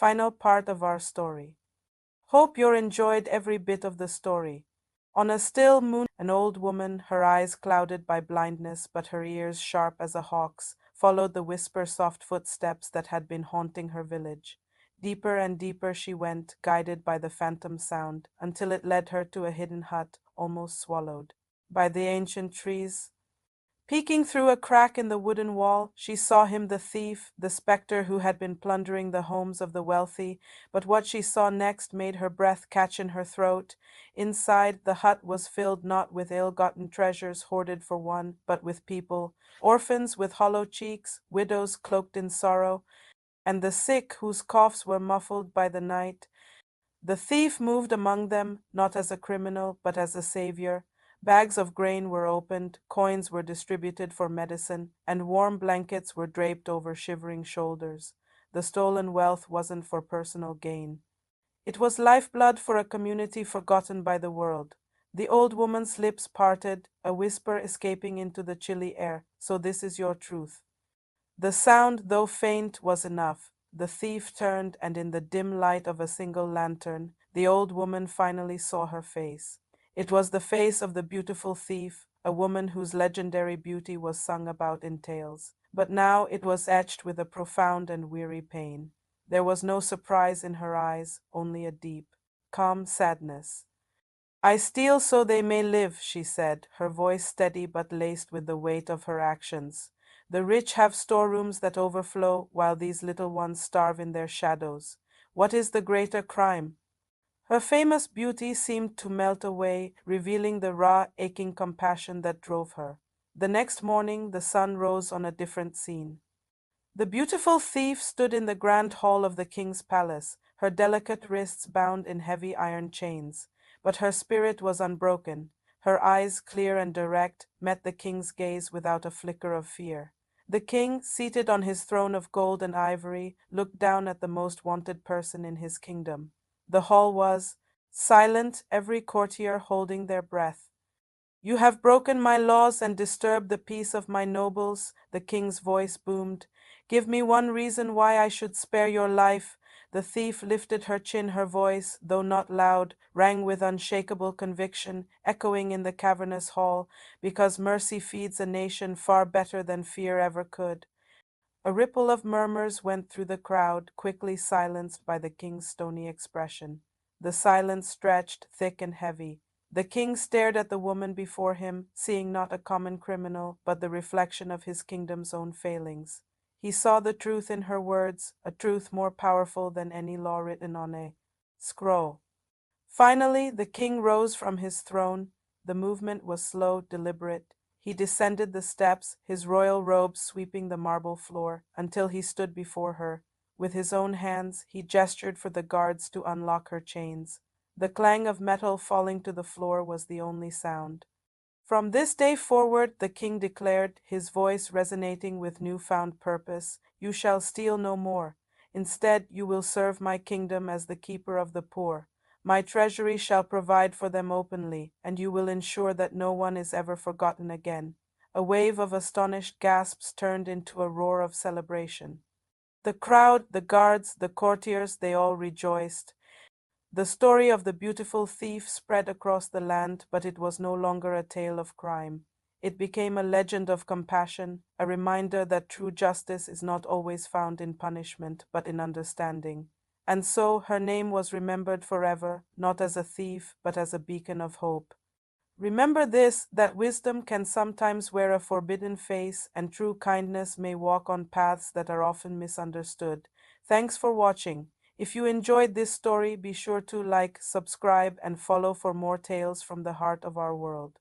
final part of our story. Hope you enjoyed every bit of the story. On a still moon, an old woman, her eyes clouded by blindness but her ears sharp as a hawk's, followed the whisper-soft footsteps that had been haunting her village. Deeper and deeper she went, guided by the phantom sound, until it led her to a hidden hut, almost swallowed by the ancient trees. Peeking through a crack in the wooden wall, she saw him, the thief, the spectre who had been plundering the homes of the wealthy. But what she saw next made her breath catch in her throat. Inside, the hut was filled not with ill-gotten treasures hoarded for one, but with people, orphans with hollow cheeks, widows cloaked in sorrow, and the sick whose coughs were muffled by the night. The thief moved among them, not as a criminal, but as a savior. Bags of grain were opened, coins were distributed for medicine, and warm blankets were draped over shivering shoulders. The stolen wealth wasn't for personal gain. It was lifeblood for a community forgotten by the world. The old woman's lips parted, a whisper escaping into the chilly air. So this is your truth. The sound, though faint, was enough. The thief turned, and in the dim light of a single lantern, the old woman finally saw her face. It was the face of the beautiful thief, a woman whose legendary beauty was sung about in tales. But now it was etched with a profound and weary pain. There was no surprise in her eyes, only a deep, calm sadness. "I steal so they may live," she said, her voice steady but laced with the weight of her actions. "The rich have storerooms that overflow, while these little ones starve in their shadows. What is the greater crime?" Her famous beauty seemed to melt away, revealing the raw, aching compassion that drove her. The next morning, the sun rose on a different scene. The beautiful thief stood in the grand hall of the king's palace, her delicate wrists bound in heavy iron chains. But her spirit was unbroken. Her eyes, clear and direct, met the king's gaze without a flicker of fear. The king, seated on his throne of gold and ivory, looked down at the most wanted person in his kingdom. The hall was silent, every courtier holding their breath. "You have broken my laws and disturbed the peace of my nobles," the king's voice boomed. "Give me one reason why I should spare your life." The thief lifted her chin, her voice, though not loud, rang with unshakable conviction, echoing in the cavernous hall, "Because mercy feeds a nation far better than fear ever could." A ripple of murmurs went through the crowd, quickly silenced by the king's stony expression. The silence stretched, thick and heavy. The king stared at the woman before him, seeing not a common criminal, but the reflection of his kingdom's own failings. He saw the truth in her words, a truth more powerful than any law written on a scroll. Finally, the king rose from his throne. The movement was slow, deliberate. He descended the steps, his royal robes sweeping the marble floor, until he stood before her. With his own hands, he gestured for the guards to unlock her chains. The clang of metal falling to the floor was the only sound. "From this day forward," the king declared, his voice resonating with newfound purpose, "you shall steal no more. Instead, you will serve my kingdom as the keeper of the poor. My treasury shall provide for them openly, and you will ensure that no one is ever forgotten again." A wave of astonished gasps turned into a roar of celebration. The crowd, the guards, the courtiers, they all rejoiced. The story of the beautiful thief spread across the land, but it was no longer a tale of crime. It became a legend of compassion, a reminder that true justice is not always found in punishment, but in understanding. And so her name was remembered forever, not as a thief, but as a beacon of hope. Remember this, that wisdom can sometimes wear a forbidden face, and true kindness may walk on paths that are often misunderstood. Thanks for watching. If you enjoyed this story, be sure to like, subscribe, and follow for more tales from the heart of our world.